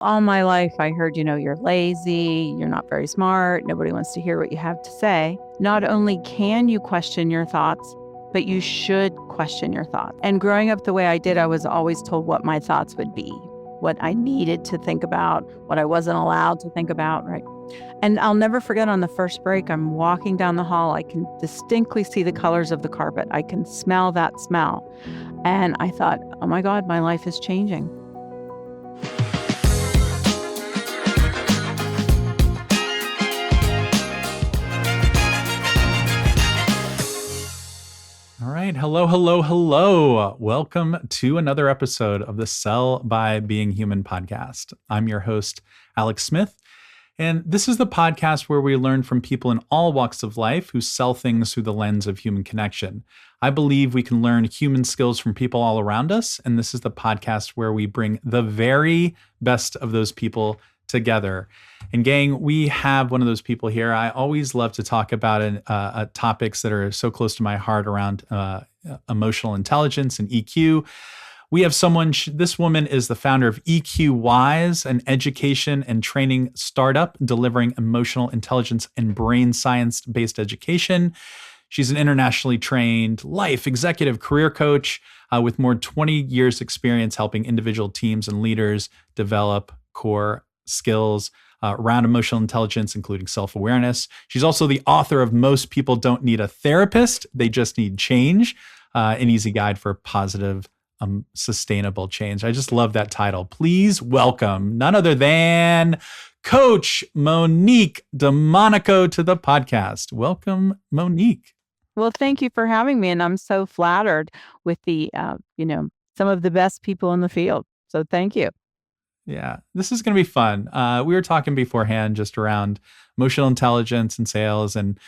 All my life, I heard, you're lazy, you're not very smart, nobody wants to hear what you have to say. Not only can you question your thoughts, but you should question your thoughts. And growing up the way I did, I was always told what my thoughts would be, what I needed to think about, what I wasn't allowed to think about, right? And I'll never forget on the first break, I'm walking down the hall. I can distinctly see the colors of the carpet. I can smell that smell. And I thought, oh my God, my life is changing. All right. Hello, hello, hello. Welcome to another episode of the Sell by Being Human podcast. I'm your host, Alex Smith. And this is the podcast where we learn from people in all walks of life who sell things through the lens of human connection. I believe we can learn human skills from people all around us. And this is the podcast where we bring the very best of those people together. And gang, we have one of those people here. I always love to talk about topics that are so close to my heart around emotional intelligence and EQ. We have someone, this woman is the founder of EQ Wize, an education and training startup delivering emotional intelligence and brain science-based education. She's an internationally trained life executive career coach with more than 20 years experience helping individual teams and leaders develop core skills around emotional intelligence, including self-awareness. She's also the author of Most People Don't Need a Therapist, They Just Need Change, an easy guide for positive sustainable change. I just love that title. Please welcome none other than Coach Monique DeMonaco to the podcast. Welcome, Monique. Well, thank you for having me. And I'm so flattered with some of the best people in the field. So thank you. Yeah, this is going to be fun. We were talking beforehand just around emotional intelligence and sales. And,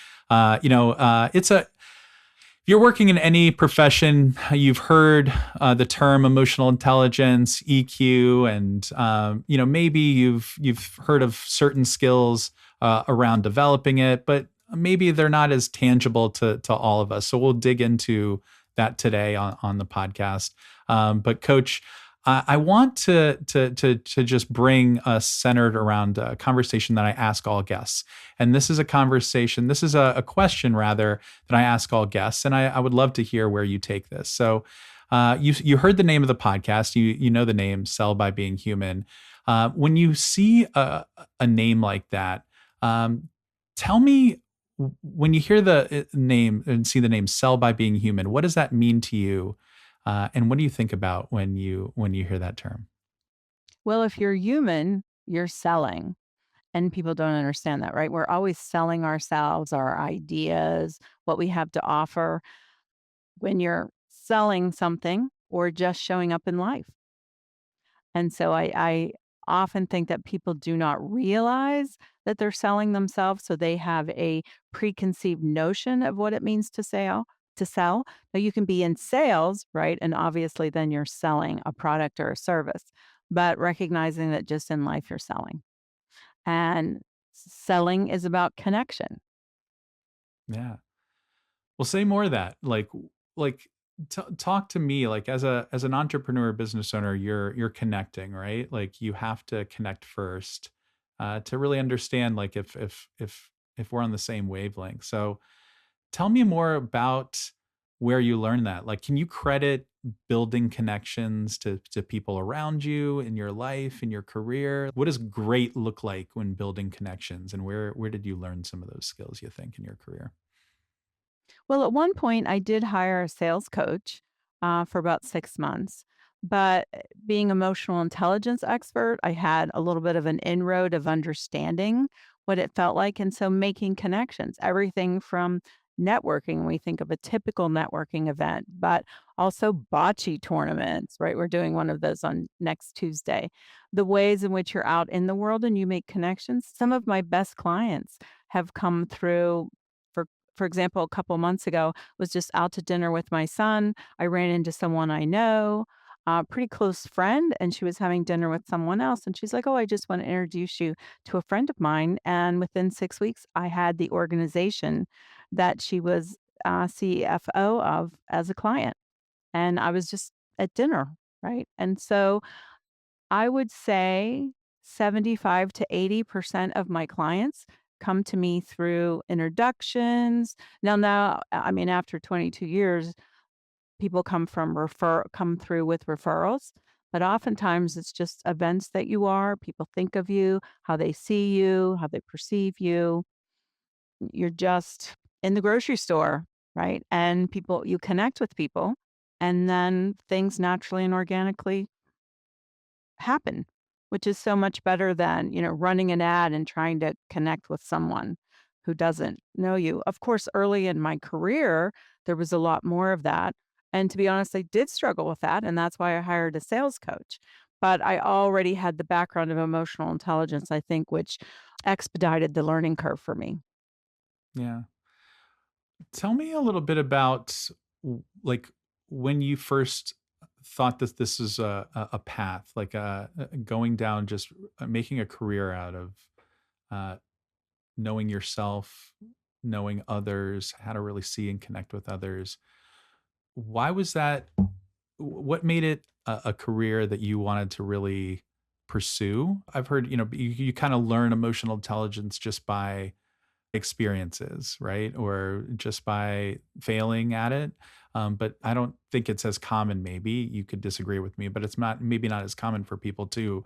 if you're working in any profession, you've heard the term emotional intelligence, EQ, and maybe you've heard of certain skills around developing it, but maybe they're not as tangible to all of us. So we'll dig into that today on the podcast. But Coach, I want to just bring us centered around a conversation that I ask all guests. And this is a conversation, this is a question rather, that I ask all guests. And I would love to hear where you take this. So you heard the name of the podcast, you know the name Sell by Being Human. When you see a name like that, tell me, when you hear the name and see the name Sell by Being Human, what does that mean to you? And what do you think about when you hear that term? Well, if you're human, you're selling. And people don't understand that, right? We're always selling ourselves, our ideas, what we have to offer when you're selling something or just showing up in life. And so I often think that people do not realize that they're selling themselves. So they have a preconceived notion of what it means to sell. Now you can be in sales, right? And obviously then you're selling a product or a service, but recognizing that just in life you're selling. And selling is about connection. Yeah. Well, say more of that. Talk to me. Like as an entrepreneur, business owner, you're connecting, right? Like you have to connect first to really understand, like if we're on the same wavelength. So tell me more about where you learned that. Like, can you credit building connections to people around you in your life, in your career? What does great look like when building connections? And where did you learn some of those skills, you think, in your career? Well, at one point, I did hire a sales coach for about 6 months. But being emotional intelligence expert, I had a little bit of an inroad of understanding what it felt like. And so making connections, everything from networking, we think of a typical networking event, but also bocce tournaments, right? We're doing one of those on next Tuesday. The ways in which you're out in the world and you make connections. Some of my best clients have come through for example, a couple months ago, was just out to dinner with my son. I ran into someone I know, a pretty close friend, and she was having dinner with someone else. And she's like, "Oh, I just want to introduce you to a friend of mine." And within 6 weeks, I had the organization that she was CFO of as a client. And I was just at dinner, right? And so I would say 75 to 80% of my clients come to me through introductions. Now, I mean, after 22 years, people come through with referrals, but oftentimes it's just events that you are, people think of you, how they see you, how they perceive you. You're just in the grocery store, right? And people you connect with people, and then things naturally and organically happen, which is so much better than, running an ad and trying to connect with someone who doesn't know you. Of course, early in my career, there was a lot more of that. And to be honest, I did struggle with that. And that's why I hired a sales coach. But I already had the background of emotional intelligence, I think, which expedited the learning curve for me. Yeah. Tell me a little bit about like when you first thought that this is a path, like going down, just making a career out of uh, knowing yourself, knowing others, how to really see and connect with others. Why was that? What made it a career that you wanted to really pursue? I've heard, you kind of learn emotional intelligence just by experiences, right? Or just by failing at it. But I don't think it's as common, maybe. You could disagree with me, but it's not maybe not as common for people to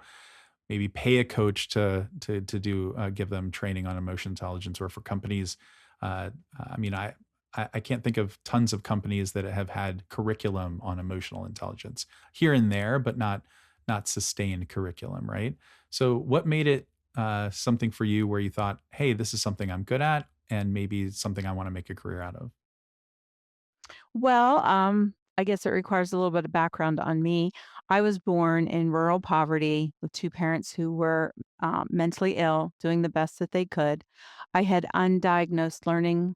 maybe pay a coach to do give them training on emotion intelligence, or for companies. I mean, I can't think of tons of companies that have had curriculum on emotional intelligence here and there, but not sustained curriculum, right? So, what made it something for you where you thought, "Hey, this is something I'm good at, and maybe something I want to make a career out of"? Well, I guess it requires a little bit of background on me. I was born in rural poverty with two parents who were mentally ill, doing the best that they could. I had undiagnosed learning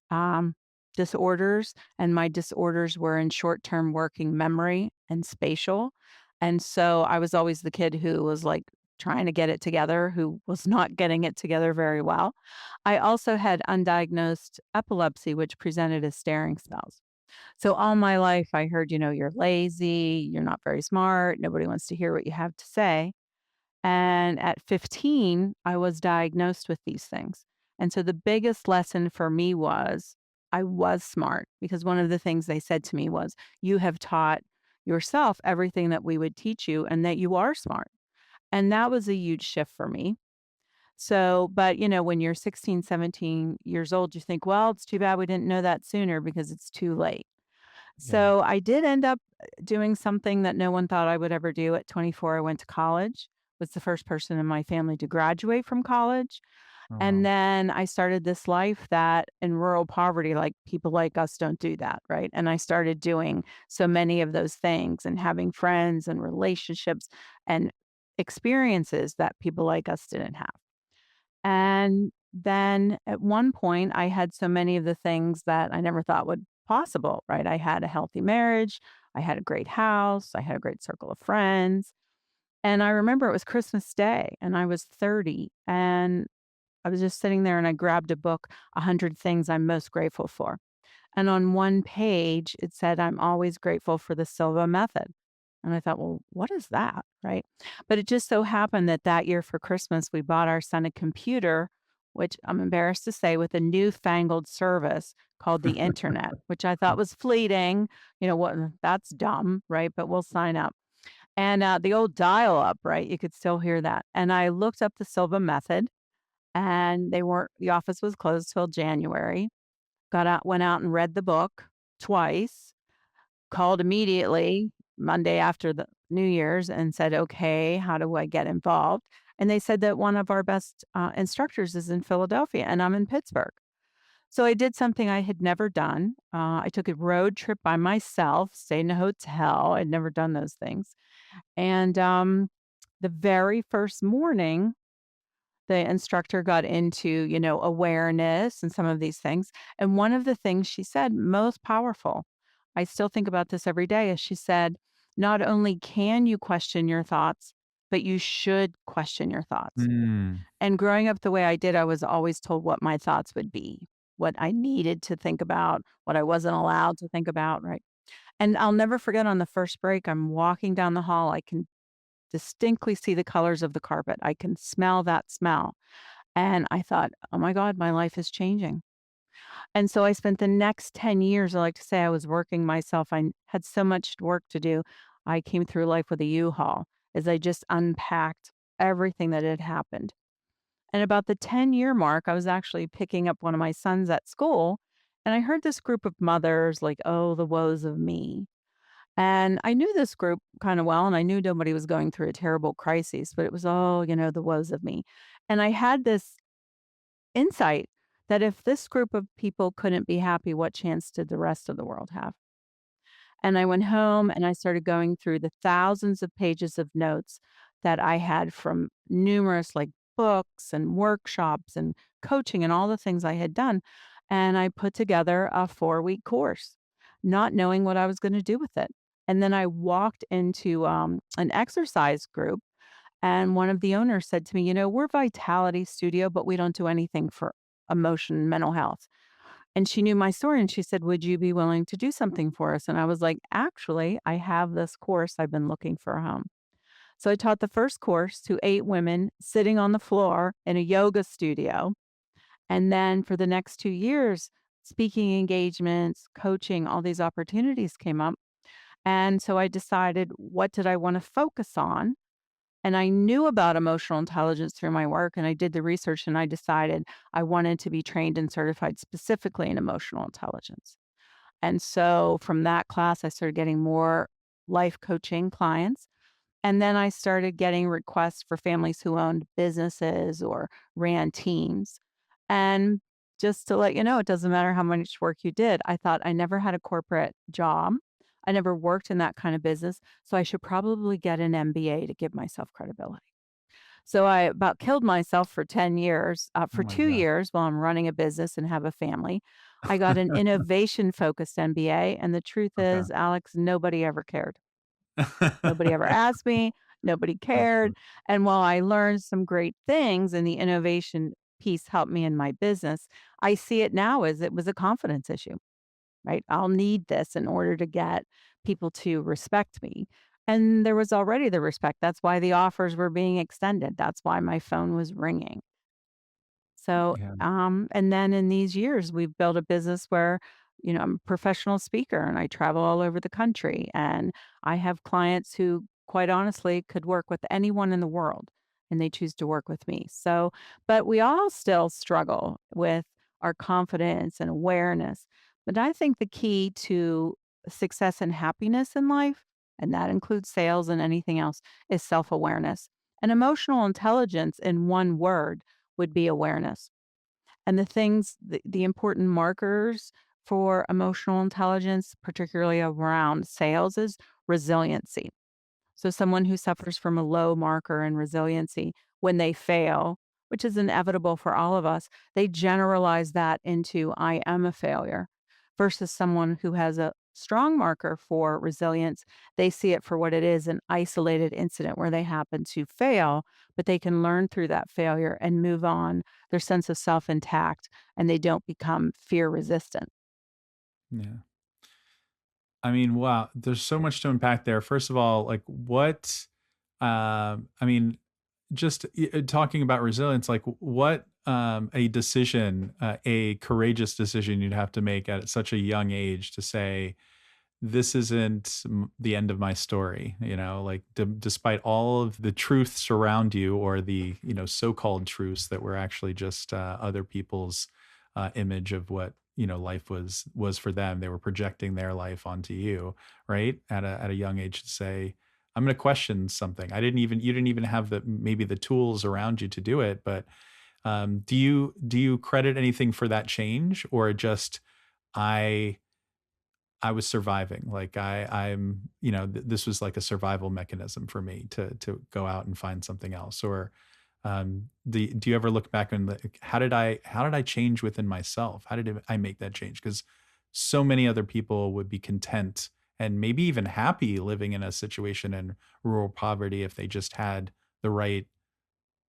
um, disorders, and my disorders were in short term working memory and spatial. And so I was always the kid who was like trying to get it together, who was not getting it together very well. I also had undiagnosed epilepsy, which presented as staring spells. So all my life, I heard, you're lazy, you're not very smart, nobody wants to hear what you have to say. And at 15, I was diagnosed with these things. And so the biggest lesson for me was I was smart, because one of the things they said to me was, you have taught yourself everything that we would teach you and that you are smart. And that was a huge shift for me. So, but when you're 16, 17 years old, you think, well, it's too bad we didn't know that sooner because it's too late. Yeah. So I did end up doing something that no one thought I would ever do. At 24, I went to college, was the first person in my family to graduate from college. Oh, And wow. then I started this life that in rural poverty, like people like us don't do that, right? And I started doing so many of those things and having friends and relationships and experiences that people like us didn't have. And then at one point, I had so many of the things that I never thought would possible, right? I had a healthy marriage, I had a great house, I had a great circle of friends. And I remember it was Christmas Day and I was 30 and I was just sitting there and I grabbed a book, 100 Things I'm Most Grateful For. And on one page, it said, I'm always grateful for the Silva method. And I thought, well, what is that? Right. But it just so happened that that year for Christmas, we bought our son a computer, which I'm embarrassed to say, with a newfangled service called the internet, which I thought was fleeting. What? That's dumb. Right. But we'll sign up. And the old dial up, right? You could still hear that. And I looked up the Silva method, and the office was closed till January. Went out and read the book twice, called immediately Monday after the New Year's and said, "Okay, how do I get involved?" And they said that one of our best instructors is in Philadelphia and I'm in Pittsburgh. So I did something I had never done. I took a road trip by myself, stayed in a hotel. I'd never done those things. And the very first morning, the instructor got into, awareness and some of these things. And one of the things she said, most powerful, I still think about this every day, is she said, not only can you question your thoughts, but you should question your thoughts. Mm, And growing up the way I did, I was always told what my thoughts would be, what I needed to think about, what I wasn't allowed to think about. Right. And I'll never forget on the first break, I'm walking down the hall. I can distinctly see the colors of the carpet. I can smell that smell. And I thought, oh my God, my life is changing. And so I spent the next 10 years, I like to say I was working myself. Had so much work to do. I came through life with a U-Haul as I just unpacked everything that had happened. And about the 10-year mark, I was actually picking up one of my sons at school, and I heard this group of mothers like, "Oh, the woes of me." And I knew this group kind of well, and I knew nobody was going through a terrible crisis, but it was, "Oh, the woes of me." And I had this insight that if this group of people couldn't be happy, what chance did the rest of the world have? And I went home and I started going through the thousands of pages of notes that I had from numerous like books and workshops and coaching and all the things I had done. And I put together a 4-week course, not knowing what I was going to do with it. And then I walked into an exercise group, and one of the owners said to me, we're Vitality Studio, but we don't do anything for emotion and mental health. And she knew my story and she said, "Would you be willing to do something for us?" And I was like, "Actually, I have this course. I've been looking for a home." So I taught the first course to 8 women sitting on the floor in a yoga studio. And then for the next 2 years, speaking engagements, coaching, all these opportunities came up. And so I decided, what did I want to focus on? And I knew about emotional intelligence through my work, and I did the research, and I decided I wanted to be trained and certified specifically in emotional intelligence. And so from that class, I started getting more life coaching clients. And then I started getting requests for families who owned businesses or ran teams. And just to let you know, it doesn't matter how much work you did. I thought I never had a corporate job. I never worked in that kind of business. So I should probably get an MBA to give myself credibility. So I about killed myself for 10 years, Oh for my 2 God. years while I'm running a business and have a family. I got an innovation focused MBA. And the truth Okay. is, Alex, nobody ever cared. Nobody ever asked me. Nobody That's cared. funny. And while I learned some great things and the innovation piece helped me in my business, I see it now as it was a confidence issue, right? I'll need this in order to get people to respect me. And there was already the respect. That's why the offers were being extended. That's why my phone was ringing. So, Yeah. and then in these years, we've built a business where, I'm a professional speaker and I travel all over the country. And I have clients who, quite honestly, could work with anyone in the world and they choose to work with me. So, but we all still struggle with our confidence and awareness. But I think the key to success and happiness in life, and that includes sales and anything else, is self awareness. And emotional intelligence, in one word, would be awareness. And the important markers for emotional intelligence, particularly around sales, is resiliency. So someone who suffers from a low marker in resiliency when they fail, which is inevitable for all of us, they generalize that into I am a failure versus someone who has a strong marker for resilience. They see it for what it is, an isolated incident where they happen to fail, but they can learn through that failure and move on, their sense of self intact, and they don't become fear resistant. Yeah. I mean, wow, there's so much to unpack there. First of all, like what I mean, just talking about resilience, like what a decision, a courageous decision you'd have to make at such a young age to say, this isn't the end of my story, like despite all of the truths around you or the, so-called truths that were actually just other people's image of what, life was for them. They were projecting their life onto you, right? At a young age to say, I'm going to question something. You didn't even have maybe the tools around you to do it. But do you credit anything for that change or just, I, I was surviving. Like I'm, this was like a survival mechanism for me to go out and find something else. Or do you ever look back and like, how did I change within myself? How did I make that change? Because so many other people would be content and maybe even happy living in a situation in rural poverty if they just had the right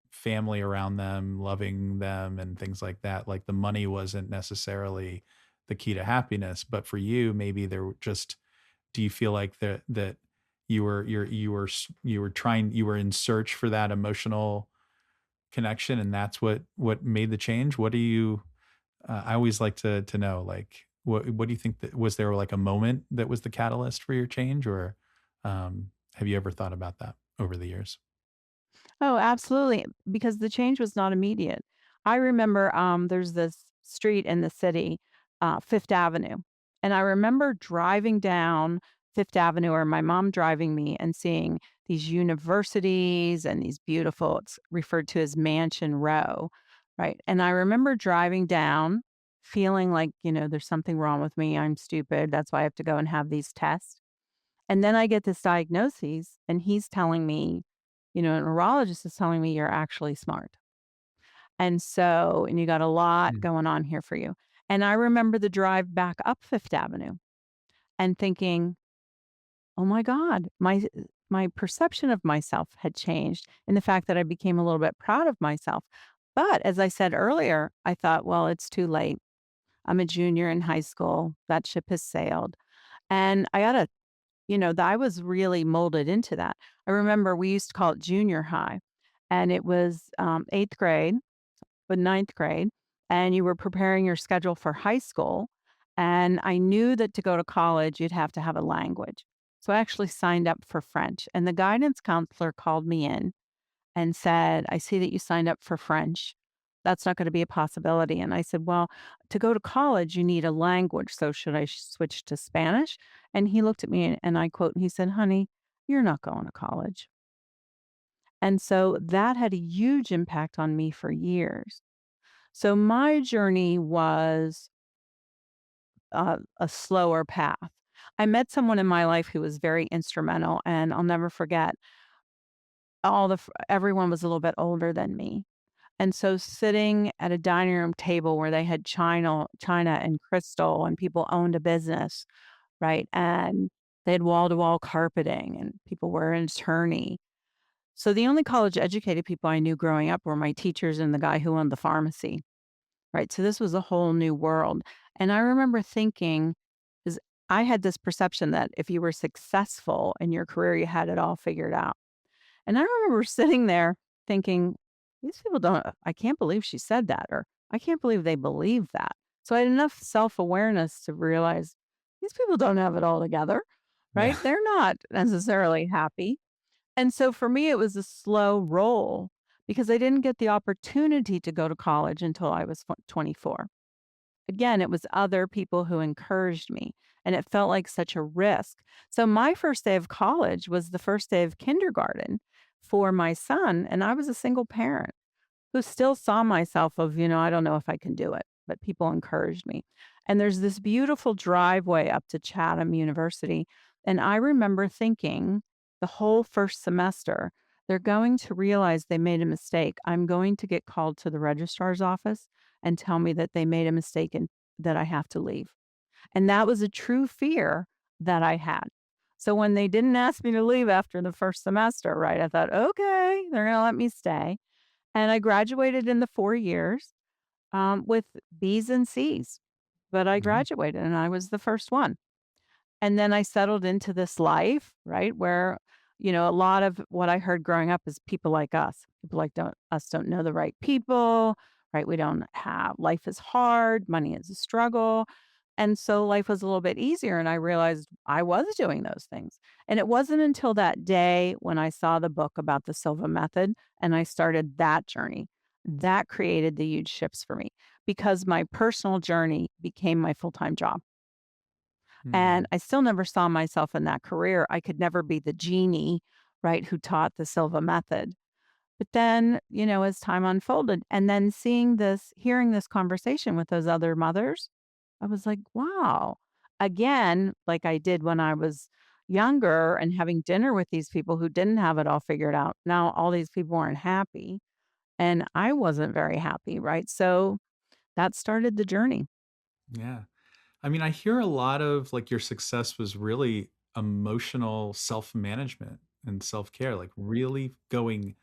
family around them, loving them and things like that. Like the money wasn't necessarily the key to happiness, but for you, maybe there were just, do you feel like that you were in search for that emotional connection, and that's what made the change? What do you I always like to know, like, what do you think that was there like a moment that was the catalyst for your change, or have you ever thought about that over the years? Oh, absolutely, because the change was not immediate. I remember, there's this street in the city, Fifth Avenue, and I remember driving down Fifth Avenue, or my mom driving me and seeing these universities and these beautiful, it's referred to as Mansion Row, right? And I remember driving down feeling like, there's something wrong with me, I'm stupid, that's why I have to go and have these tests. And then I get this diagnosis, and he's telling me, a neurologist is telling me you're actually smart. And you got a lot Mm, going on here for you. And I remember the drive back up Fifth Avenue and thinking, oh my God, my perception of myself had changed in the fact that I became a little bit proud of myself. But as I said earlier, I thought, well, it's too late. I'm a junior in high school. That ship has sailed. And I got to I was really molded into that. I remember we used to call it junior high, and it was, 8th grade with ninth grade, and you were preparing your schedule for high school, and I knew that to go to college, you'd have to have a language. So I actually signed up for French, and the guidance counselor called me in and said, "I see that you signed up for French. That's not gonna be a possibility." And I said, "Well, to go to college, you need a language, so should I switch to Spanish?" And he looked at me and I quote, and he said, "Honey, you're not going to college." And so that had a huge impact on me for years. So my journey was a slower path. I met someone in my life who was very instrumental, and I'll never forget, everyone was a little bit older than me. And so sitting at a dining room table where they had china and crystal and people owned a business, right? And they had wall-to-wall carpeting and people were an attorney. So the only college educated people I knew growing up were my teachers and the guy who owned the pharmacy, right? So this was a whole new world. And I remember thinking, 'cause I had this perception that if you were successful in your career, you had it all figured out. And I remember sitting there thinking, these people don't, I can't believe she said that, or I can't believe they believe that. So I had enough self awareness to realize these people don't have it all together, yeah. right? They're not necessarily happy. And so for me, it was a slow roll because I didn't get the opportunity to go to college until I was 24. Again, it was other people who encouraged me, and it felt like such a risk. So my first day of college was the first day of kindergarten for my son, and I was a single parent who still saw myself of, I don't know if I can do it, but people encouraged me. And there's this beautiful driveway up to Chatham University, and I remember thinking the whole first semester, they're going to realize they made a mistake. I'm going to get called to the registrar's office and tell me that they made a mistake and that I have to leave. And that was a true fear that I had. So when they didn't ask me to leave after the first semester, right, I thought, okay, they're going to let me stay. And I graduated in the 4 years, with B's and C's, but I Mhm. graduated and I was the first one. And then I settled into this life, right, where, a lot of what I heard growing up is people like us. People like don't know the right people, right? We don't have life is hard, money is a struggle. And so life was a little bit easier and I realized I was doing those things. And it wasn't until that day when I saw the book about the Silva method and I started that journey that created the huge shifts for me because my personal journey became my full-time job. And Mm. I still never saw myself in that career. I could never be the genie, right, who taught the Silva method. But then, as time unfolded and then hearing this conversation with those other mothers, I was like, wow. Again, like I did when I was younger and having dinner with these people who didn't have it all figured out. Now all these people aren't happy and I wasn't very happy, right? So that started the journey. Yeah. I mean, I hear a lot of like your success was really emotional self-management and self-care, like really going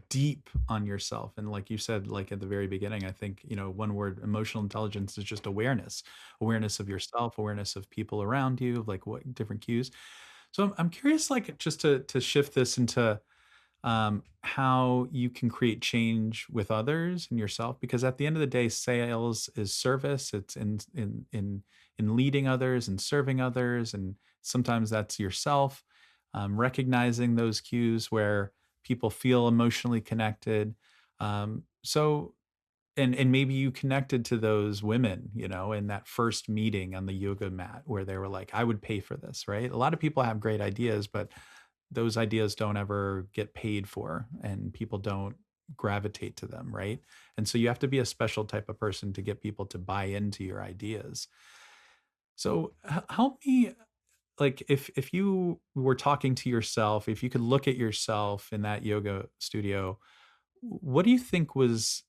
deep on yourself. And like you said, like at the very beginning, I think, one word, emotional intelligence is just awareness, awareness of yourself, awareness of people around you, like what different cues. So I'm curious, like, just to shift this into how you can create change with others and yourself, because at the end of the day, sales is service. It's in leading others and serving others, and sometimes that's yourself. Recognizing those cues where people feel emotionally connected. So and maybe you connected to those women, in that first meeting on the yoga mat where they were like, I would pay for this, right? A lot of people have great ideas, but those ideas don't ever get paid for and people don't gravitate to them, right? And so you have to be a special type of person to get people to buy into your ideas. So help me, like, if you were talking to yourself, if you could look at yourself in that yoga studio, what do you think was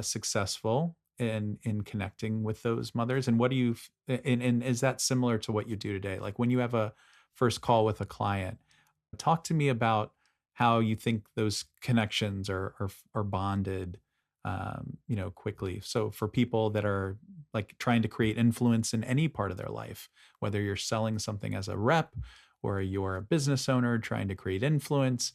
successful in connecting with those mothers? And what do you and is that similar to what you do today? Like when you have a first call with a client, talk to me about how you think those connections are bonded, quickly. So for people that are like trying to create influence in any part of their life, whether you're selling something as a rep or you're a business owner trying to create influence,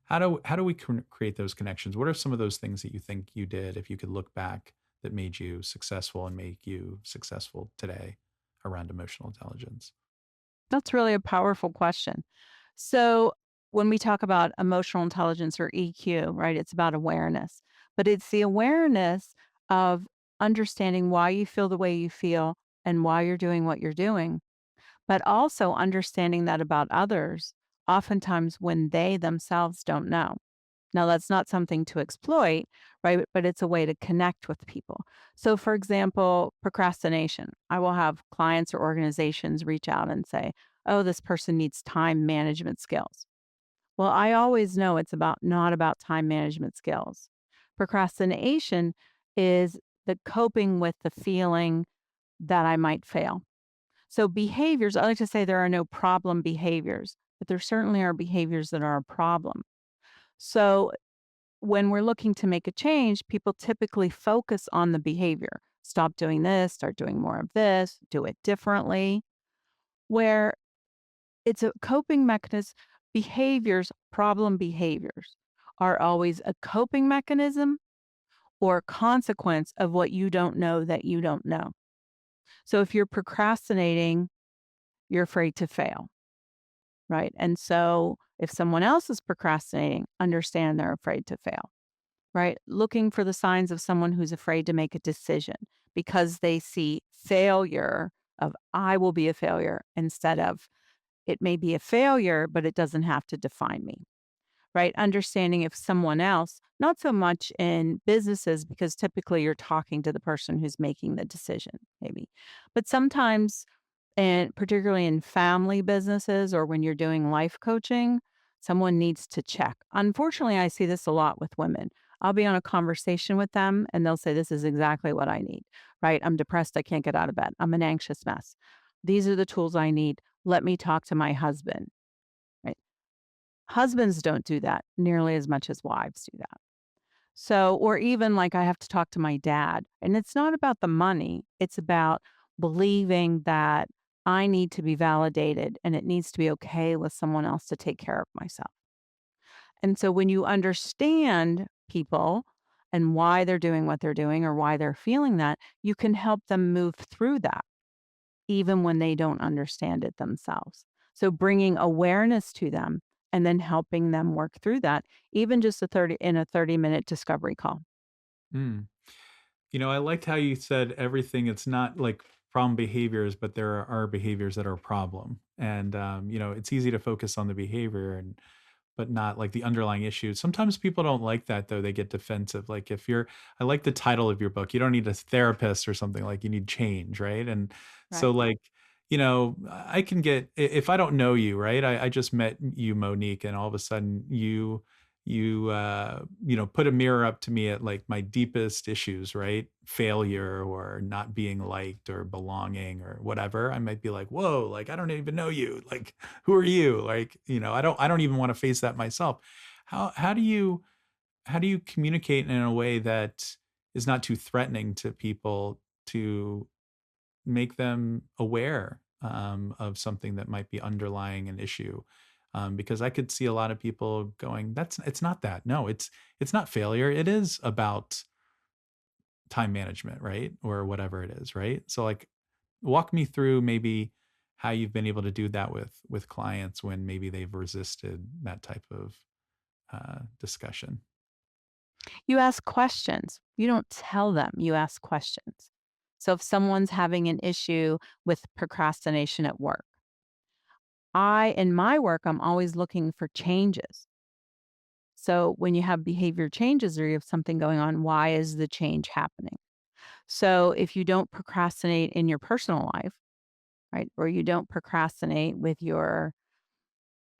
how do we create those connections? What are some of those things that you think you did, if you could look back, that made you successful and make you successful today around emotional intelligence? That's really a powerful question. So, when we talk about emotional intelligence or EQ, right, it's about awareness, but it's the awareness of understanding why you feel the way you feel and why you're doing what you're doing, but also understanding that about others, oftentimes when they themselves don't know. Now, that's not something to exploit, right? But it's a way to connect with people. So, for example, procrastination. I will have clients or organizations reach out and say, oh, this person needs time management skills. Well, I always know it's about not about time management skills. Procrastination is the coping with the feeling that I might fail. So, behaviors, I like to say there are no problem behaviors, but there certainly are behaviors that are a problem. So, when we're looking to make a change, people typically focus on the behavior. Stop doing this, start doing more of this, do it differently. Where it's a coping mechanism, behaviors, problem behaviors are always a coping mechanism or a consequence of what you don't know that you don't know. So if you're procrastinating, you're afraid to fail, right? And so if someone else is procrastinating, understand they're afraid to fail. Right? Looking for the signs of someone who's afraid to make a decision because they see failure of I will be a failure instead of it may be a failure, but it doesn't have to define me. Right? Understanding if someone else, not so much in businesses, because typically you're talking to the person who's making the decision, maybe. But sometimes, and particularly in family businesses or when you're doing life coaching, someone needs to check. Unfortunately, I see this a lot with women. I'll be on a conversation with them and they'll say, this is exactly what I need, right? I'm depressed. I can't get out of bed. I'm an anxious mess. These are the tools I need. Let me talk to my husband, right? Husbands don't do that nearly as much as wives do that. So, or even like I have to talk to my dad, and it's not about the money, it's about believing that I need to be validated and it needs to be okay with someone else to take care of myself. And so when you understand people and why they're doing what they're doing or why they're feeling that, you can help them move through that even when they don't understand it themselves. So bringing awareness to them and then helping them work through that, even just a 30-minute discovery call. Mm. I liked how you said everything. It's not like problem behaviors, but there are behaviors that are a problem. And, it's easy to focus on the behavior but not like the underlying issue. Sometimes people don't like that though. They get defensive. Like I like the title of your book. You don't need a therapist or something, like you need change, right? And so Right. like, I can get, if I don't know you, right? I just met you, Monique, and all of a sudden put a mirror up to me at like my deepest issues, right? Failure or not being liked or belonging or whatever. I might be like, whoa, like I don't even know you. Like, who are you? Like, I don't even want to face that myself. How do you communicate in a way that is not too threatening to people, to make them aware of something that might be underlying an issue. Because I could see a lot of people going, it's not that. No, it's not failure. It is about time management, right? Or whatever it is, right? So like walk me through maybe how you've been able to do that with clients when maybe they've resisted that type of discussion. You ask questions. You don't tell them, you ask questions. So if someone's having an issue with procrastination at work, in my work, I'm always looking for changes. So when you have behavior changes or you have something going on, why is the change happening? So if you don't procrastinate in your personal life, right, or you don't procrastinate with your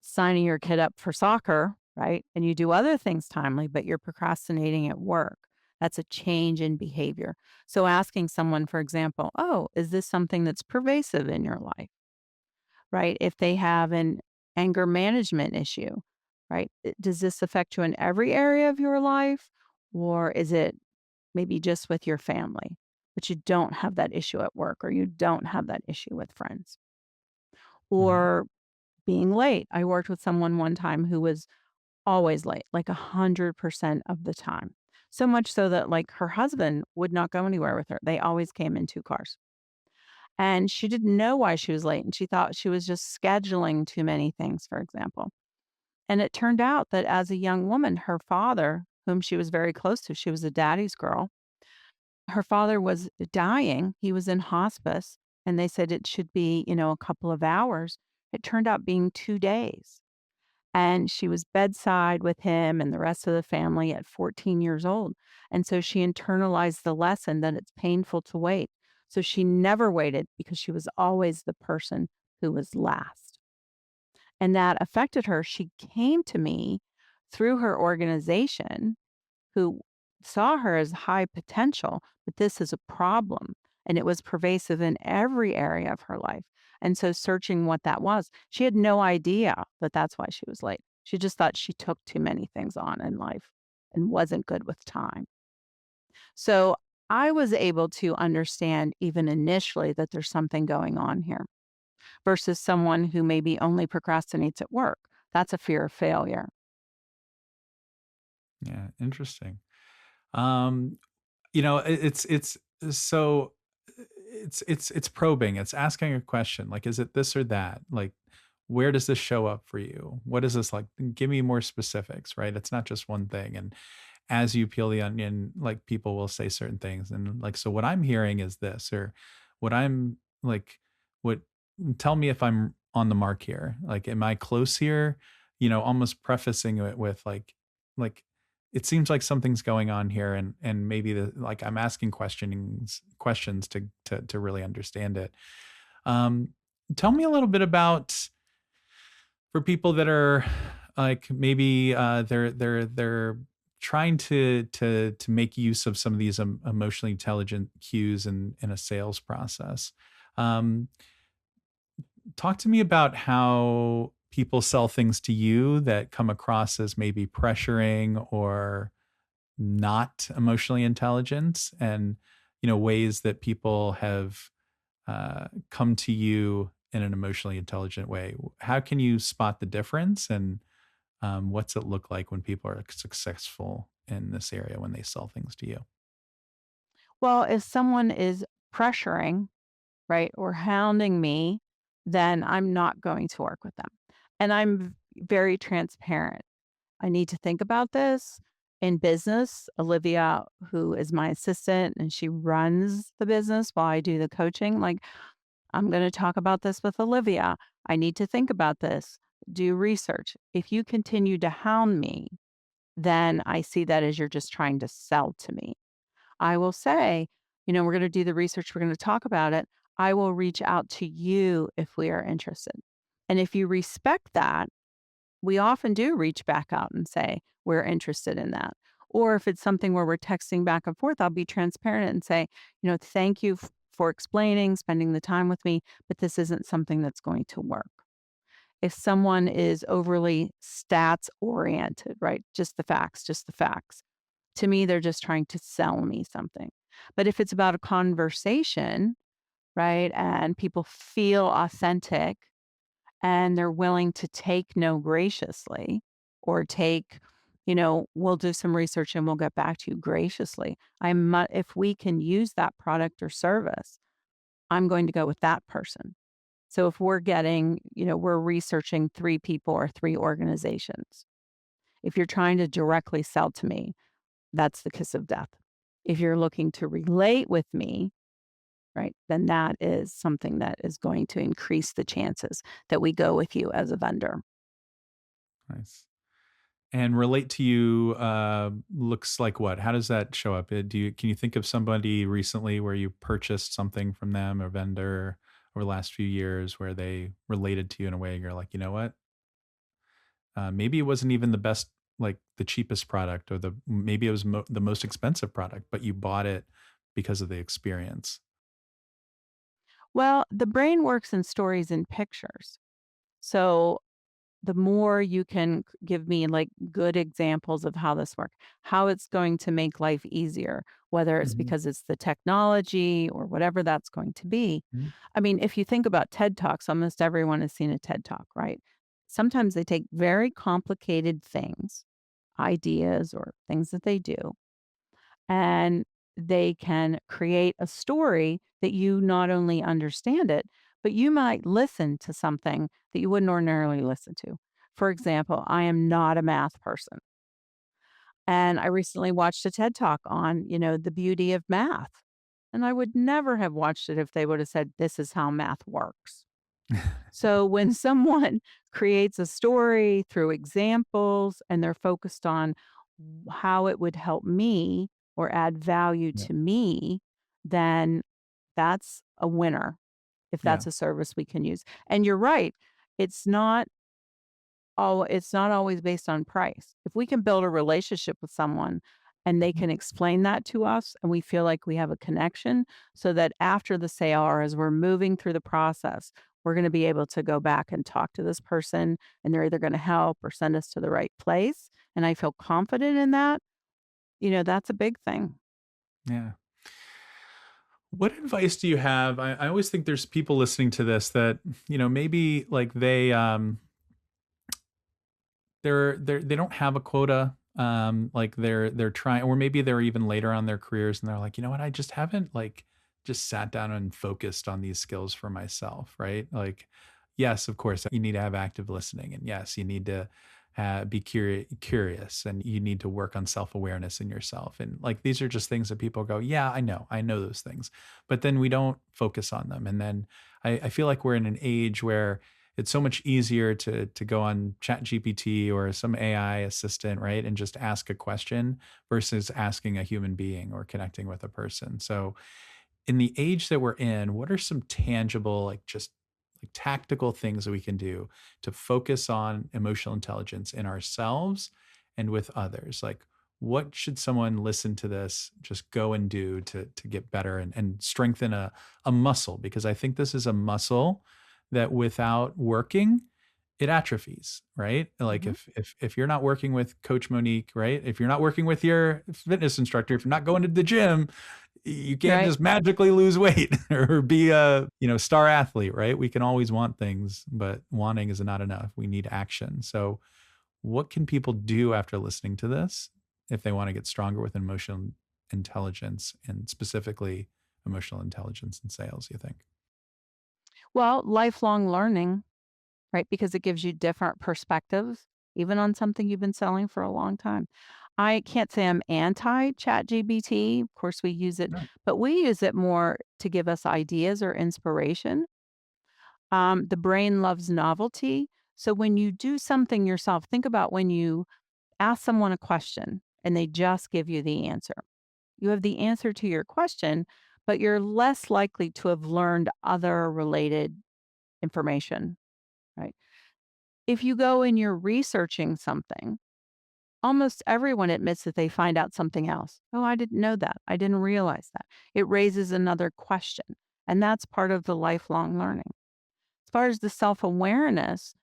signing your kid up for soccer, right, and you do other things timely, but you're procrastinating at work, that's a change in behavior. So asking someone, for example, oh, is this something that's pervasive in your life? Right? If they have an anger management issue, right? Does this affect you in every area of your life? Or is it maybe just with your family, but you don't have that issue at work or you don't have that issue with friends? Mhm. Or being late. I worked with someone one time who was always late, like 100% of the time. So much so that like her husband would not go anywhere with her. They always came in two cars. And she didn't know why she was late, and she thought she was just scheduling too many things, for example. And it turned out that as a young woman, her father, whom she was very close to, she was a daddy's girl, her father was dying. He was in hospice, and they said it should be, a couple of hours. It turned out being 2 days. And she was bedside with him and the rest of the family at 14 years old. And so she internalized the lesson that it's painful to wait. So she never waited because she was always the person who was last. And that affected her. She came to me through her organization who saw her as high potential, but this is a problem. And it was pervasive in every area of her life. And so, searching what that was, she had no idea that that's why she was late. She just thought she took too many things on in life and wasn't good with time. So, I was able to understand even initially that there's something going on here versus someone who maybe only procrastinates at work. That's a fear of failure. Yeah, interesting. Um, it's so it's probing. It's asking a question like, is it this or that? Like, where does this show up for you? What is this like? Give me more specifics, right? It's not just one thing. And as you peel the onion, like people will say certain things, and like, so what I'm hearing is this, or what I'm like, what tell me if I'm on the mark here. Like, am I close here? Almost prefacing it with like it seems like something's going on here, and maybe like I'm asking questions to really understand it. Um, Tell me a little bit about for people that are like maybe they're trying to make use of some of these emotionally intelligent cues in a sales process. Um, Talk to me about how people sell things to you that come across as maybe pressuring or not emotionally intelligent, and ways that people have come to you in an emotionally intelligent way. How can you spot the difference, and what's it look like when people are successful in this area when they sell things to you? Well, if someone is pressuring, right, or hounding me, then I'm not going to work with them. And very transparent. I need to think about this. In business, Olivia, who is my assistant and she runs the business while I do the coaching, like, I'm going to talk about this with Olivia. I need to think about this, do research. If you continue to hound me, then I see that as you're just trying to sell to me. I will say, we're going to do the research, we're going to talk about it. I will reach out to you if we are interested. And if you respect that, we often do reach back out and say, we're interested in that. Or if it's something where we're texting back and forth, I'll be transparent and say, thank you for explaining, spending the time with me, but this isn't something that's going to work. If someone is overly stats oriented, right? Just the facts. To me, they're just trying to sell me something. But if it's about a conversation, right? And people feel authentic and they're willing to take no graciously or take, we'll do some research and we'll get back to you graciously. If we can use that product or service, I'm going to go with that person. So if we're getting, we're researching 3 people or 3 organizations. If you're trying to directly sell to me, that's the kiss of death. If you're looking to relate with me, right, then that is something that is going to increase the chances that we go with you as a vendor. Nice. And relate to you looks like what? How does that show up? Can you think of somebody recently where you purchased something from them or vendor over the last few years where they related to you in a way you're like, you know what? Maybe it wasn't even the best, like the cheapest product, or maybe it was the most expensive product, but you bought it because of the experience. Well, the brain works in stories and pictures. So the more you can give me like good examples of how this works, how it's going to make life easier, whether it's Mhm. because it's the technology or whatever that's going to be. Mhm. I mean, if you think about TED Talks, almost everyone has seen a TED Talk, right? Sometimes they take very complicated things, ideas or things that they do, and they can create a story that you not only understand it, but you might listen to something that you wouldn't ordinarily listen to. For example, I am not a math person. And I recently watched a TED Talk on, the beauty of math. And I would never have watched it if they would have said, this is how math works. So when someone creates a story through examples and they're focused on how it would help me or add value Yeah. to me, then that's a winner if Yeah. that's a service we can use. And you're right, it's not it's not always based on price. If we can build a relationship with someone and they Mhm. can explain that to us and we feel like we have a connection so that after the sale or as we're moving through the process, we're going to be able to go back and talk to this person and they're either going to help or send us to the right place. And I feel confident in that, that's a big thing. Yeah. What advice do you have? I always think there's people listening to this that, maybe like they don't have a quota. Like they're trying, or maybe they're even later on their careers and they're like, you know what, I just haven't like just sat down and focused on these skills for myself, right? Like, yes, of course, you need to have active listening, and yes, you need to be curious, and you need to work on self awareness in yourself. And like these are just things that people go, yeah, I know those things, but then we don't focus on them. And then I feel like we're in an age where it's so much easier to go on chat gpt or some ai assistant, right, and just ask a question versus asking a human being or connecting with a person. So in the age that we're in, what are some tangible, like just like tactical things that we can do to focus on emotional intelligence in ourselves and with others? Like, what should someone listen to this just go and do to get better and strengthen a muscle? Because I think this is a muscle that without working, it atrophies, right? Like Mhm. if you're not working with Coach Monique, right? If you're not working with your fitness instructor, if you're not going to the gym, you can't Right. just magically lose weight or be a, star athlete, right? We can always want things, but wanting is not enough. We need action. So, what can people do after listening to this if they want to get stronger with emotional intelligence and specifically emotional intelligence in sales, you think? Well, lifelong learning, right? Because it gives you different perspectives, even on something you've been selling for a long time. I can't say I'm anti chat GBT. Of course, we use it, No. but we use it more to give us ideas or inspiration. The brain loves novelty. So when you do something yourself, think about when you ask someone a question and they just give you the answer. You have the answer to your question, but you're less likely to have learned other related information, right? If you go and you're researching something, almost everyone admits that they find out something else. Oh, I didn't know that. I didn't realize that. It raises another question. And that's part of the lifelong learning. As far as the self awareness,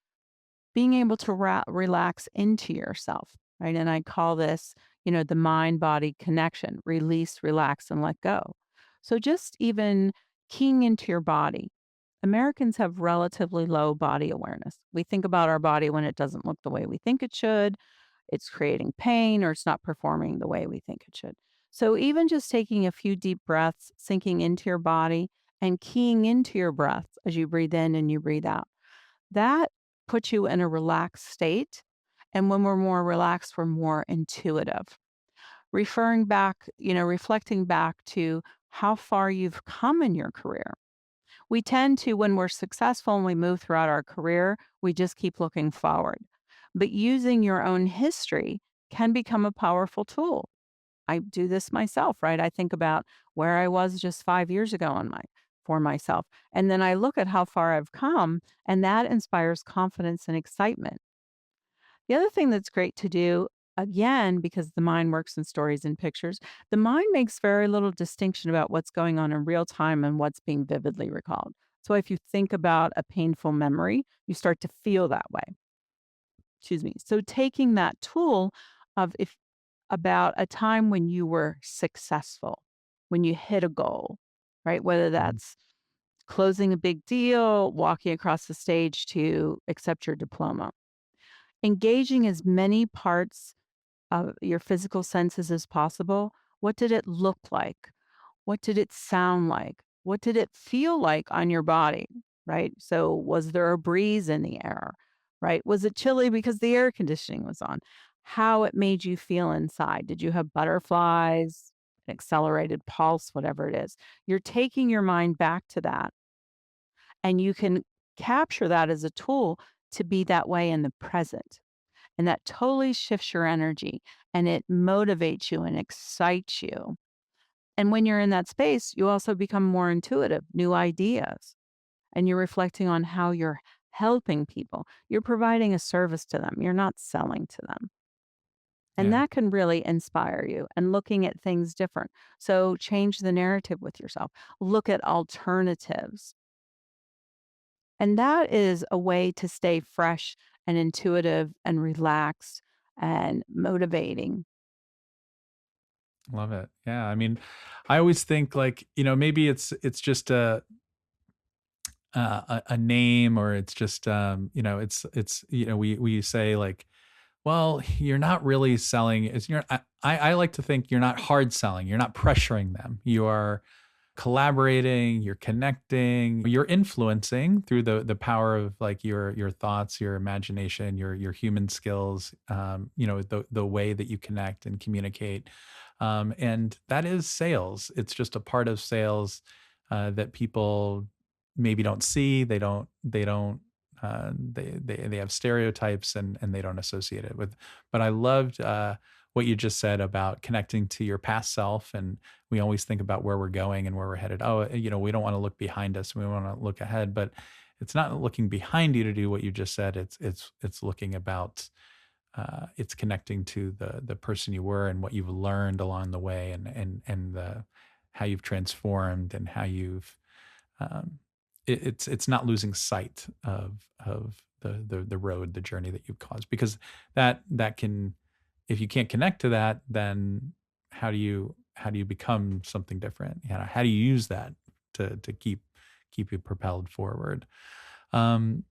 being able to relax into yourself, right? And I call this, the mind body connection, release, relax, and let go. So just even keying into your body. Americans have relatively low body awareness. We think about our body when it doesn't look the way we think it should, it's creating pain, or it's not performing the way we think it should. So, even just taking a few deep breaths, sinking into your body, and keying into your breaths as you breathe in and you breathe out, that puts you in a relaxed state. And when we're more relaxed, we're more intuitive. Referring back, reflecting back to how far you've come in your career. We tend to, when we're successful and we move throughout our career, we just keep looking forward. But using your own history can become a powerful tool. I do this myself, right? I think about where I was just 5 years ago for myself. And then I look at how far I've come, and that inspires confidence and excitement. The other thing that's great to do, again, because the mind works in stories and pictures, the mind makes very little distinction about what's going on in real time and what's being vividly recalled. So if you think about a painful memory, you start to feel that way. Excuse me. So taking that tool of if about a time when you were successful, when you hit a goal, right? Whether Mhm. that's closing a big deal, walking across the stage to accept your diploma, engaging as many parts your physical senses as possible. What did it look like? What did it sound like? What did it feel like on your body? Right. So, was there a breeze in the air? Right. Was it chilly because the air conditioning was on? How it made you feel inside? Did you have butterflies, an accelerated pulse, whatever it is? You're taking your mind back to that, and you can capture that as a tool to be that way in the present. And that totally shifts your energy and it motivates you and excites you. And when you're in that space, you also become more intuitive, new ideas, and you're reflecting on how you're helping people. You're providing a service to them, you're not selling to them. And Yeah. that can really inspire you and looking at things different. So change the narrative with yourself, look at alternatives. And that is a way to stay fresh and intuitive and relaxed and motivating. Love it. Yeah. I mean, I always think like, maybe it's just a name, or it's just it's we say like, well, you're not really selling. It's you're I like to think you're not hard selling. You're not pressuring them. You are collaborating, you're connecting, you're influencing through the power of like your thoughts, your imagination, your human skills, the way that you connect and communicate. And that is sales. It's just a part of sales that people maybe don't see. They have stereotypes, and they don't associate it with. But I loved what you just said about connecting to your past self, and we always think about where we're going and where we're headed. Oh, we don't want to look behind us. We want to look ahead, but it's not looking behind you to do what you just said. It's looking about it's connecting to the person you were and what you've learned along the way, and the how you've transformed, and how you've it's not losing sight of the road, the journey that you've caused, because that can, if you can't connect to that, then how do you become something different? How do you use that to keep you propelled forward? Um,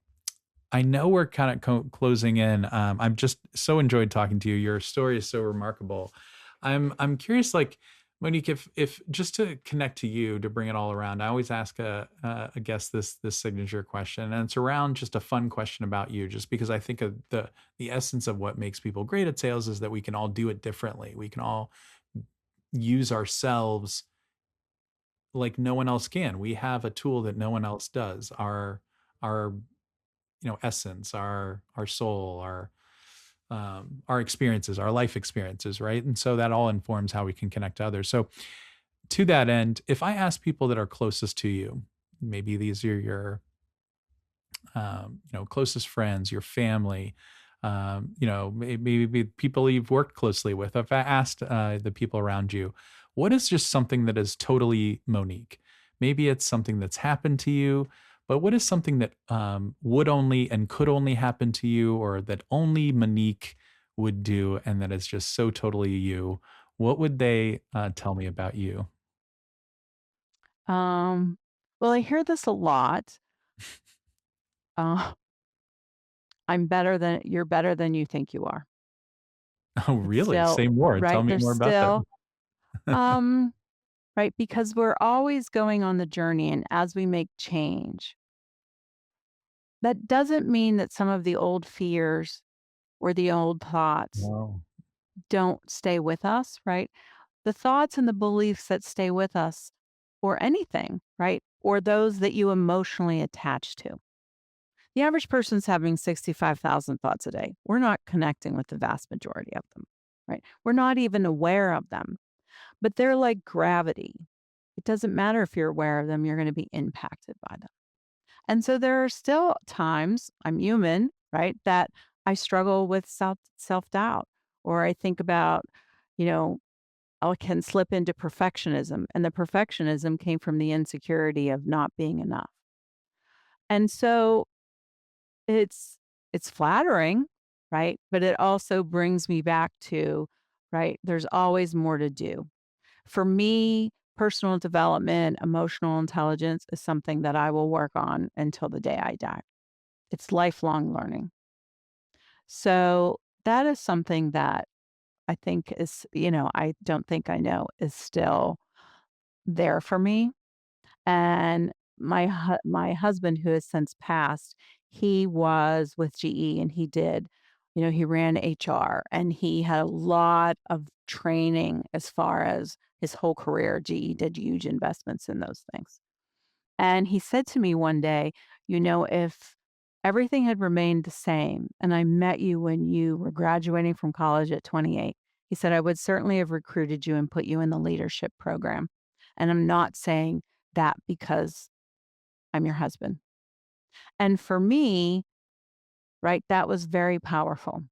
I know we're kind of closing in. I'm just so enjoyed talking to you. Your story is so remarkable. I'm curious, like Monique, if just to connect to you to bring it all around, I always ask a guest this signature question, and it's around just a fun question about you, just because I think of the essence of what makes people great at sales is that we can all do it differently. We can all use ourselves like no one else can. We have a tool that no one else does. Our essence, our soul, our experiences, our life experiences, right? And so that all informs how we can connect to others. So to that end, if I ask people that are closest to you, maybe these are your closest friends, your family, maybe people you've worked closely with. If I asked the people around you, what is just something that is totally Monique? Maybe it's something that's happened to you, but what is something that would only and could only happen to you, or that only Monique would do, and that is just so totally you? What would they tell me about you? Um, Well, I hear this a lot. Uh, you're better than you think you are. Oh, It's really? still Say more. Tell right. me There's more about that. still, um, right. Because we're always going on the journey. And as we make change, that doesn't mean that some of the old fears or the old thoughts Wow. don't stay with us, right? The thoughts and the beliefs that stay with us, or anything, right? Or those that you emotionally attach to. The average person's having 65,000 thoughts a day. We're not connecting with the vast majority of them, right? We're not even aware of them, but they're like gravity. It doesn't matter if you're aware of them, you're going to be impacted by them. And so there are still times, I'm human, right, that I struggle with self-doubt, or I think about, you know, I can slip into perfectionism, and the perfectionism came from the insecurity of not being enough. And so it's it's flattering, right? But it also brings me back to, right, there's always more to do. For me, personal development, emotional intelligence is something that I will work on until the day I die. It's lifelong learning. So that is something that I think is, I don't think I know is still there for me. And my husband, who has since passed, he was with GE and he ran HR and he had a lot of training as far as his whole career. GE did huge investments in those things. And he said to me one day, if everything had remained the same and I met you when you were graduating from college at 28, he said, I would certainly have recruited you and put you in the leadership program. And I'm not saying that because I'm your husband. And for me, right, that was very powerful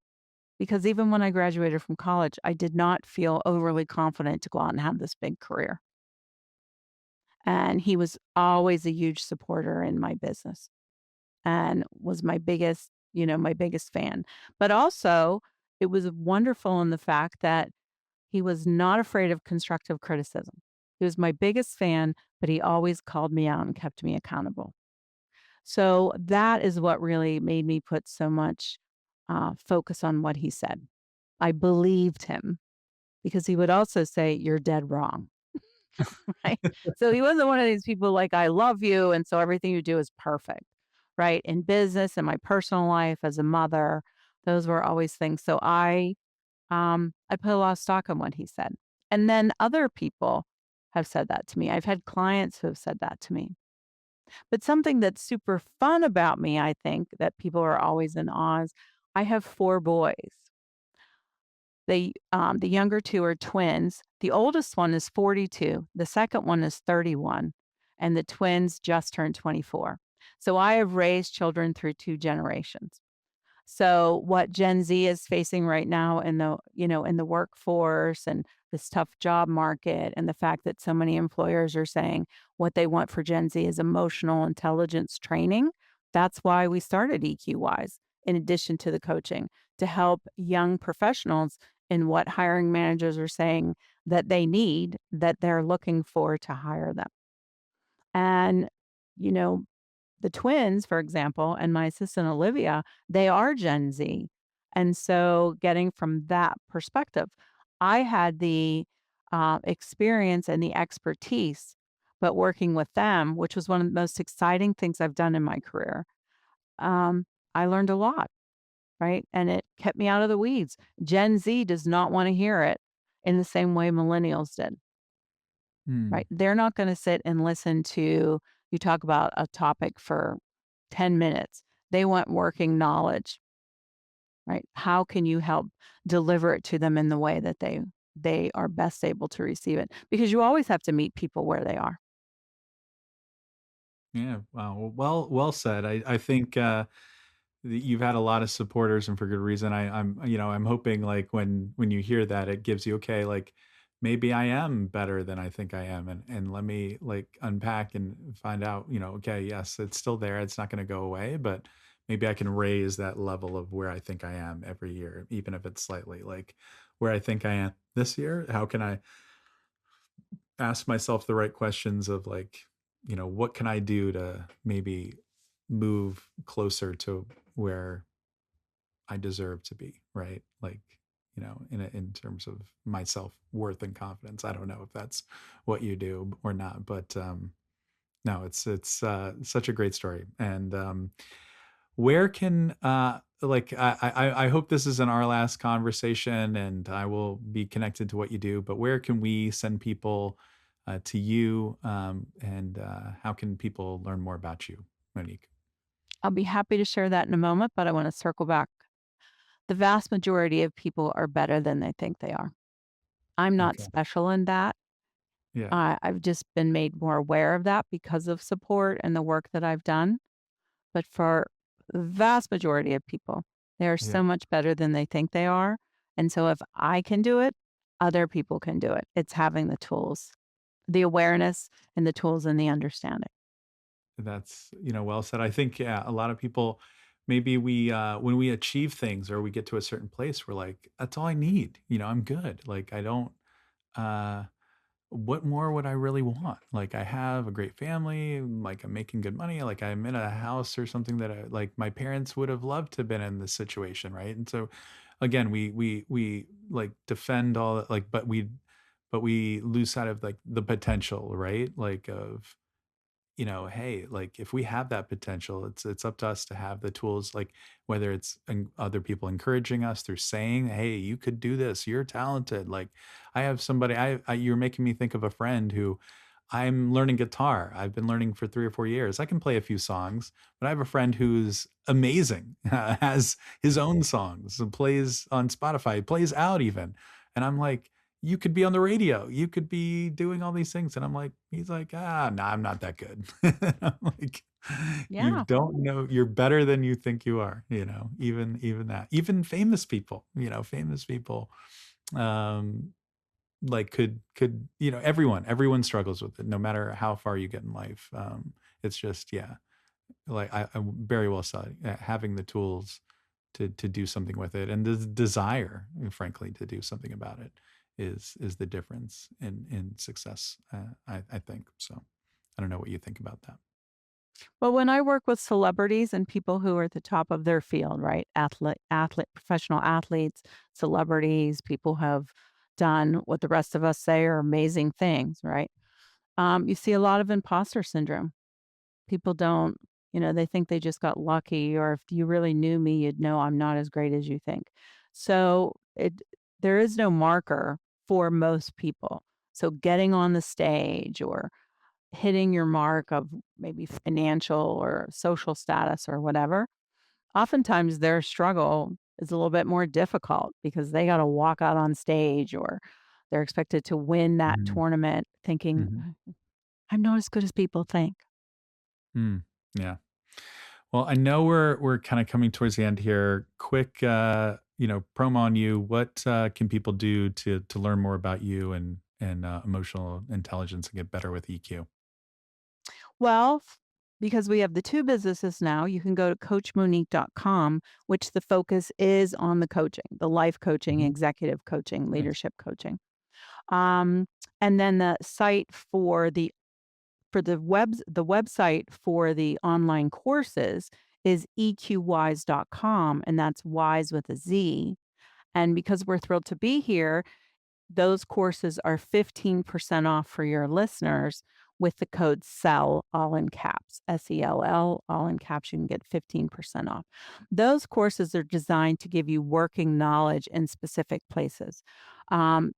because even when I graduated from college, I did not feel overly confident to go out and have this big career. And he was always a huge supporter in my business and was my biggest fan. But also, it was wonderful in the fact that he was not afraid of constructive criticism. He was my biggest fan, but he always called me out and kept me accountable. So that is what really made me put so much focus on what he said. I believed him because he would also say, You're dead wrong. Right. So he wasn't one of these people like, I love you. And so everything you do is perfect. Right. In business and my personal life as a mother, those were always things. So I put a lot of stock on what he said. And then other people have said that to me. I've had clients who have said that to me. But something that's super fun about me, I think, that people are always in awe is I have 4 boys. The younger 2 are twins. The oldest one is 42, the second one is 31, and the twins just turned 24. So I have raised children through 2 generations. So what Gen Z is facing right now in the workforce and this tough job market and the fact that so many employers are saying what they want for Gen Z is emotional intelligence training. That's why we started EQ Wize in addition to the coaching to help young professionals in what hiring managers are saying that they need, that they're looking for to hire them. And you know, the twins, for example, and my assistant Olivia, they are Gen Z. And so getting from that perspective, I had the experience and the expertise, but working with them, which was one of the most exciting things I've done in my career, um, I learned a lot, right? And it kept me out of the weeds. Gen Z does not want to hear it in the same way millennials did. Hmm. Right? They're not gonna sit and listen to you talk about a topic for 10 minutes. They want working knowledge, right? How can you help deliver it to them in the way that they are best able to receive it? Because you always have to meet people where they are. Yeah. Wow. Well said. I think you've had a lot of supporters, and for good reason. I'm hoping like when you hear that, it gives you okay, like maybe I am better than I think I am, and let me like unpack and find out. Okay, yes, it's still there. It's not going to go away, but maybe I can raise that level of where I think I am every year, even if it's slightly like where I think I am this year. How can I ask myself the right questions of like, what can I do to maybe move closer to where I deserve to be, right? Like, in terms of my self-worth and confidence. I don't know if that's what you do or not, but no, it's such a great story. And where can like I hope this isn't our last conversation, and I will be connected to what you do, but where can we send people to you, and how can people learn more about you, Monique? I'll be happy to share that in a moment, but I want to circle back. The vast majority of people are better than they think they are. I'm not Okay. special in that. Yeah. I've just been made more aware of that because of support and the work that I've done. But for the vast majority of people, they are Yeah. so much better than they think they are. And so if I can do it, other people can do it. It's having the tools, the awareness and the tools and the understanding. That's, well said. I think, yeah, a lot of people, maybe we, when we achieve things or we get to a certain place, we're like, that's all I need. I'm good. Like, I don't, uh, what more would I really want? Like, I have a great family, like I'm making good money, like I'm in a house or something that like my parents would have loved to have been in this situation. Right. And so again, we like defend all that, like, but we lose sight of like the potential, right? Like of, hey, like if we have that potential, it's up to us to have the tools, like whether it's other people encouraging us through saying, "Hey, you could do this. You're talented." Like I have somebody, you're making me think of a friend who I'm learning guitar. I've been learning for 3 or 4 years. I can play a few songs, but I have a friend who's amazing, has his own songs, and plays on Spotify, plays out even, and I'm like, you could be on the radio. You could be doing all these things. And I'm like, he's like, no, I'm not that good. I'm like, you Yeah. don't know, you're better than you think you are, even that, even famous people, famous people, um, like could, everyone struggles with it, no matter how far you get in life. It's just, yeah, like I very well said, having the tools to do something with it, and the desire, frankly, to do something about it is the difference in success. I think so. I don't know what you think about that. Well, when I work with celebrities and people who are at the top of their field, right? Professional athletes, celebrities, people who have done what the rest of us say are amazing things, right? You see a lot of imposter syndrome. People don't, they think they just got lucky, or if you really knew me, you'd know I'm not as great as you think. So there is no marker for most people. So getting on the stage or hitting your mark of maybe financial or social status or whatever, oftentimes their struggle is a little bit more difficult because they got to walk out on stage or they're expected to win that Mhm, tournament thinking, mhm, I'm not as good as people think. mm, yeah. Well, I know we're kind of coming towards the end here. Quick, promo on you. What can people do to learn more about you and emotional intelligence and get better with EQ? Well, because we have the two businesses now, you can go to coachmonique.com, which the focus is on the coaching, the life coaching, Mhm. executive coaching, Nice. leadership coaching. Um, and then the site the website for the online courses is eqwize.com, and that's wise with a Z. And because we're thrilled to be here, those courses are 15% off for your listeners with the code SELL, all in caps, SELL, all in caps. You can get 15% off. Those courses are designed to give you working knowledge in specific places.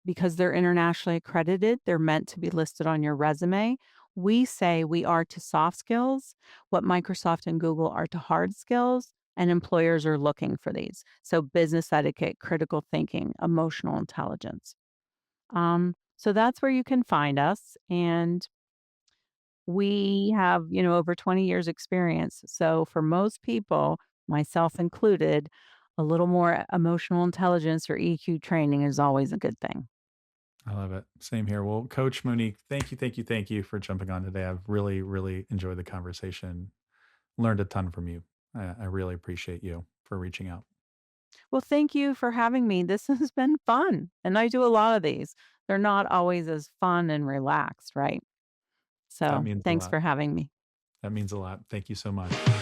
Because they're internationally accredited, they're meant to be listed on your resume. We say we are to soft skills what Microsoft and Google are to hard skills, and employers are looking for these. So, business etiquette, critical thinking, emotional intelligence. So that's where you can find us. And we have, over 20 years experience. So for most people, myself included, a little more emotional intelligence or EQ training is always a good thing. I love it. Same here. Well, Coach Monique, thank you, thank you, thank you for jumping on today. I've really, really enjoyed the conversation. Learned a ton from you. I really appreciate you for reaching out. Well, thank you for having me. This has been fun. And I do a lot of these. They're not always as fun and relaxed, right? That So means a thanks lot. for having me. That means a lot. Thank you so much.